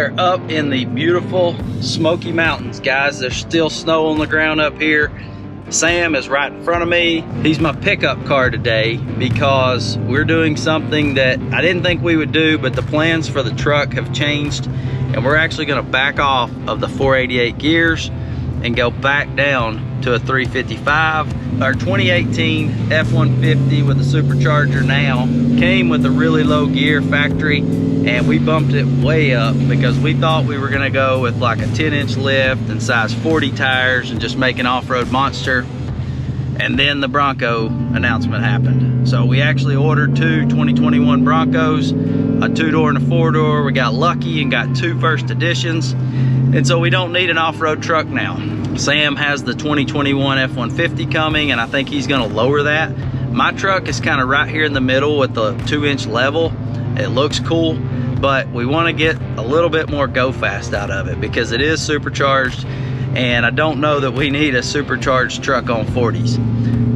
are up in the beautiful Smoky Mountains, guys. There's still snow on the ground up here. Sam is right in front of me. He's my pickup car today because we're doing something that I didn't think we would do, but the plans for the truck have changed, and we're actually gonna back off of the 488 gears and go back down to a 355. Our 2018 F150 with a supercharger now came with a really low gear factory, and we bumped it way up because we thought we were gonna go with like a 10-inch lift and size 40 tires and just make an off-road monster. And then the Bronco announcement happened. So we actually ordered two 2021 Broncos, a 2-door and a 4-door. We got lucky and got 2 first editions. And so we don't need an off-road truck now. Sam has the 2021 F150 coming, and I think he's gonna lower that. My truck is kind of right here in the middle with the 2-inch level. It looks cool, but we wanna get a little bit more go fast out of it because it is supercharged, and I don't know that we need a supercharged truck on 40s,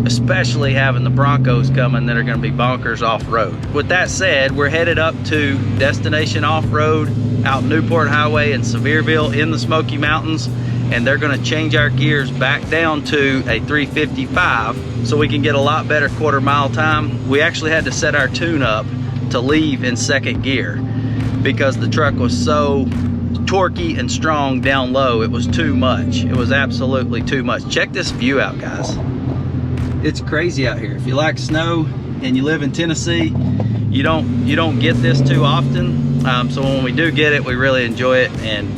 especially having the Broncos coming that are gonna be bonkers off-road. With that said, we're headed up to Destination Off-Road out Newport Highway in Sevierville in the Smoky Mountains, and they're gonna change our gears back down to a 355 so we can get a lot better quarter-mile time. We actually had to set our tune up to leave in 2nd gear because the truck was so torquey and strong down low. It was too much. It was absolutely too much. Check this view out, guys. It's crazy out here. If you like snow and you live in Tennessee, you don't get this too often. So when we do get it, we really enjoy it and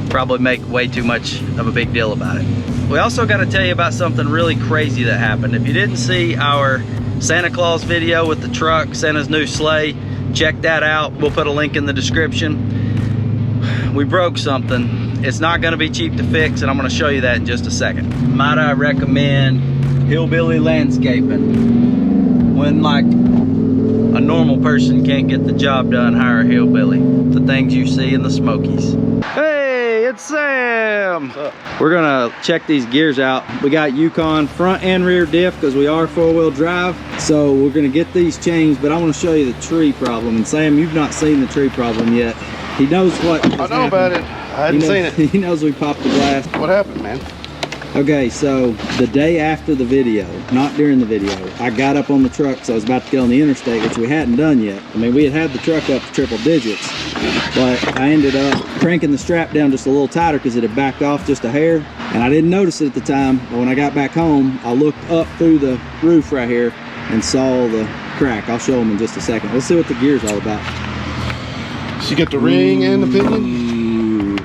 probably make way too much of a big deal about it. We also got to tell you about something really crazy that happened. If you didn't see our Santa Claus video with the truck, Santa's new sleigh, check that out. We'll put a link in the description. We broke something. It's not going to be cheap to fix, and I'm going to show you that in just a second. Might I recommend hillbilly landscaping? When like a normal person can't get the job done, hire a hillbilly. The things you see in the Smokies. Hey, it's Sam. What's up? We're gonna check these gears out. We got Yukon front and rear diff because we are 4-wheel drive. So we're gonna get these changed, but I want to show you the tree problem. And Sam, you've not seen the tree problem yet. He knows what I know about it. I hadn't seen it. He knows we popped the glass. What happened, man? Okay, so the day after the video, not during the video, I got up on the truck, so I was about to get on the interstate, which we hadn't done yet. I mean, we had the truck up to triple digits, but I ended up cranking the strap down just a little tighter because it had backed off just a hair, and I didn't notice it at the time, but when I got back home, I looked up through the roof right here and saw the crack. I'll show them in just a second. Let's see what the gear's all about. So you got the ring and the pinion?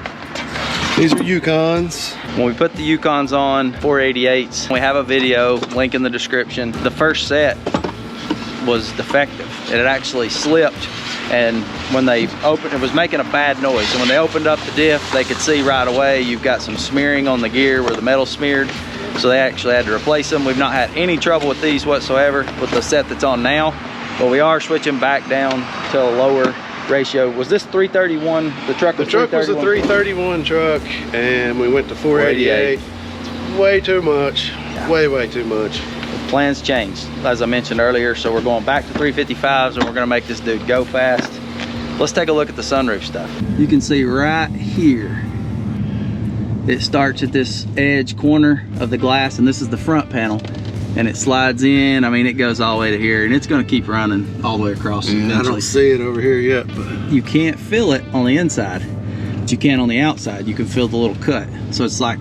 These are Yukons. When we put the Yukons on 488s, we have a video, link in the description. The first set was defective. It had actually slipped, and when they opened, it was making a bad noise. And when they opened up the diff, they could see right away you've got some smearing on the gear where the metal smeared. So they actually had to replace them. We've not had any trouble with these whatsoever with the set that's on now, but we are switching back down to a lower ratio. Was this 331? The truck was a 331 truck, and we went to 488. Way too much. Yeah. Way too much. The plans changed, as I mentioned earlier, so we're going back to 355s, and we're gonna make this dude go fast. Let's take a look at the sunroof stuff. You can see right here, it starts at this edge corner of the glass, and this is the front panel, and it slides in. I mean, it goes all the way to here, and it's gonna keep running all the way across. Yeah, I don't see it over here yet, but you can't feel it on the inside, but you can on the outside. You can feel the little cut. So it's like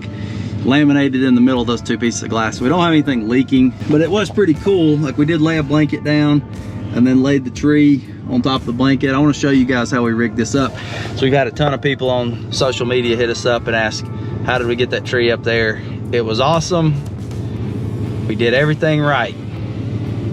laminated in the middle of those 2 pieces of glass. We don't have anything leaking, but it was pretty cool. Like, we did lay a blanket down and then laid the tree on top of the blanket. I want to show you guys how we rigged this up. So we've had a ton of people on social media hit us up and ask, how did we get that tree up there? It was awesome. We did everything right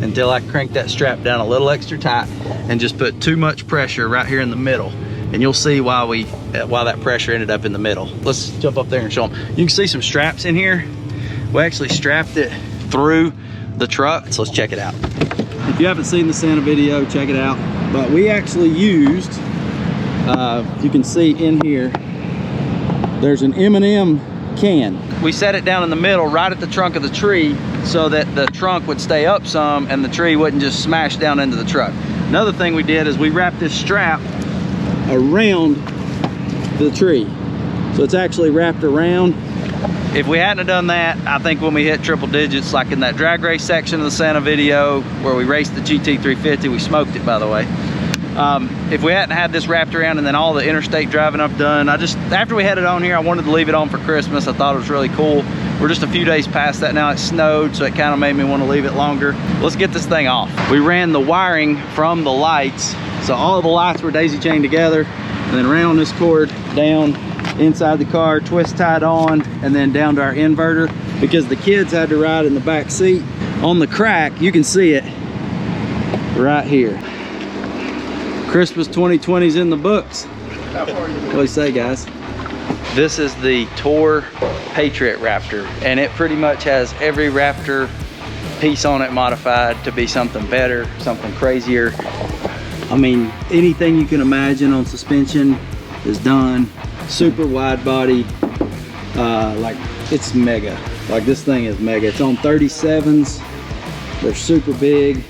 until I cranked that strap down a little extra tight and just put too much pressure right here in the middle. And you'll see why that pressure ended up in the middle. Let's jump up there and show them. You can see some straps in here. We actually strapped it through the truck, so let's check it out. If you haven't seen the Santa video, check it out. But we actually used, you can see in here, there's an M&M can. We set it down in the middle right at the trunk of the tree so that the trunk would stay up some and the tree wouldn't just smash down into the truck. Another thing we did is we wrapped this strap around the tree. So it's actually wrapped around. If we hadn't have done that, I think when we hit triple digits, like in that drag race section of the Santa video where we raced the GT350, we smoked it, by the way. If we hadn't had this wrapped around and then all the interstate driving I've done, after we had it on here, I wanted to leave it on for Christmas. I thought it was really cool. We're just a few days past that now. It snowed, so it kind of made me want to leave it longer. Let's get this thing off. We ran the wiring from the lights. So all of the lights were daisy chained together and then ran on this cord down inside the car, twist tied on, and then down to our inverter because the kids had to ride in the back seat. On the crack, you can see it right here. Christmas 2020 is in the books. What do you say, guys? This is the Tour Patriot Raptor, and it pretty much has every Raptor piece on it modified to be something better, something crazier. I mean, anything you can imagine on suspension is done. Super wide body, like it's mega. Like this thing is mega. It's on 37s. They're super big.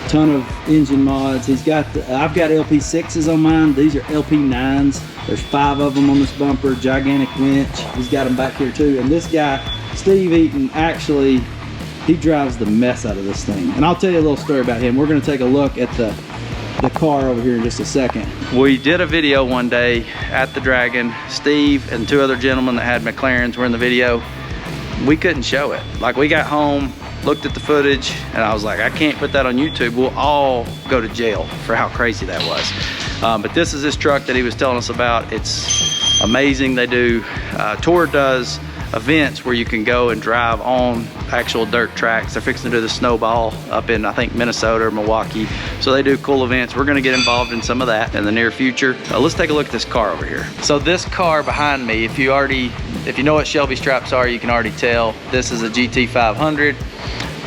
Ton of engine mods. He's got I've got LP6s on mine. These are LP9s. There's 5 of them on this bumper. Gigantic winch. He's got them back here too. And this guy, Steve Eaton, actually, he drives the mess out of this thing. And I'll tell you a little story about him. We're gonna take a look at the car over here in just a second. We did a video one day at the Dragon. Steve and 2 other gentlemen that had McLarens were in the video. We couldn't show it. Like, we got home, looked at the footage, and I was like, I can't put that on YouTube. We'll all go to jail for how crazy that was. But this is this truck that he was telling us about. It's amazing. They do, Tour does events where you can go and drive on actual dirt tracks. They're fixing to do the Snowball up in, I think, Minnesota or Milwaukee. So they do cool events. We're gonna get involved in some of that in the near future. Let's take a look at this car over here. So this car behind me, if you know what Shelby straps are, you can already tell. This is a GT500.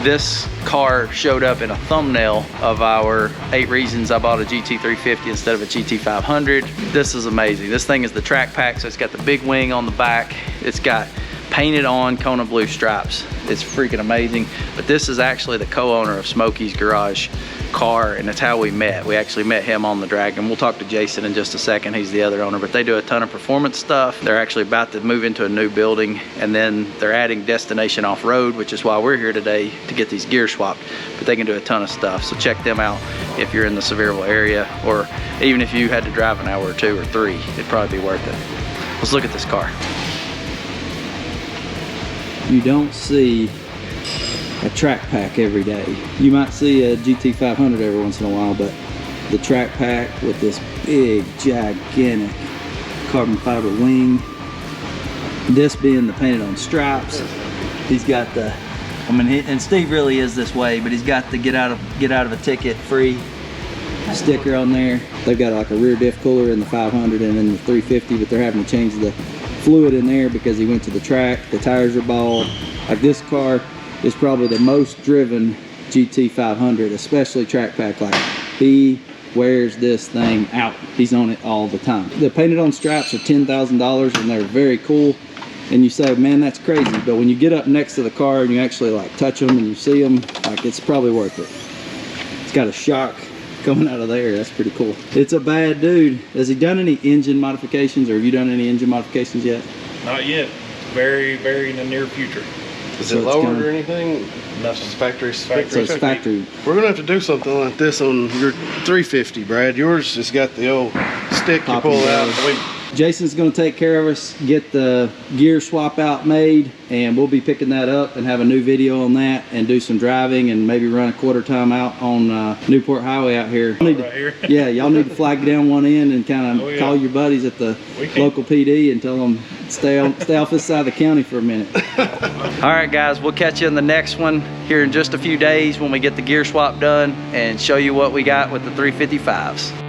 This car showed up in a thumbnail of our 8 reasons I bought a GT350 instead of a GT500. This is amazing. This thing is the track pack, so it's got the big wing on the back. It's got painted on Kona blue stripes. It's freaking amazing. But this is actually the co-owner of Smokey's garage car, and that's how we met. We actually met him on the Dragon. We'll talk to Jason in just a second. He's the other owner, but they do a ton of performance stuff. They're actually about to move into a new building, and then they're adding Destination Off-Road, which is why we're here today, to get these gears swapped. But they can do a ton of stuff, so check them out if you're in the Sevierville area, or even if you had to drive an hour or 2 or 3, it'd probably be worth it. Let's look at this car. You don't see a track pack every day. You might see a GT500 every once in a while, but the track pack with this big, gigantic carbon fiber wing, this being the painted on stripes, he's got the, I mean, and Steve really is this way, but he's got the get out of a ticket free sticker on there. They've got like a rear diff cooler in the 500 and in the 350, but they're having to change the fluid in there because he went to the track. The tires are bald. Like, this car is probably the most driven GT500, especially track pack. Like, he wears this thing out. He's on it all the time. The painted on stripes are $10,000 and they're very cool. And you say, man, that's crazy. But when you get up next to the car and you actually like touch them and you see them, like, it's probably worth it. It's got a shock coming out of there. That's pretty cool. It's a bad dude. Has he done any engine modifications, or have you done any engine modifications yet? Not yet. Very, very in the near future. Is it lowered or anything? Nothing. Factory. So it's factory. We're gonna have to do something like this on your 350, Brad. Yours has got the old stick you pull out. Jason's going to take care of us, get the gear swap out made, and we'll be picking that up and have a new video on that and do some driving and maybe run a quarter time out on Newport Highway out here. Yeah, y'all need to flag down one end and kind of call your buddies at the local PD and tell them stay off this side of the county for a minute. All right, guys, we'll catch you in the next one here in just a few days when we get the gear swap done and show you what we got with the 355s.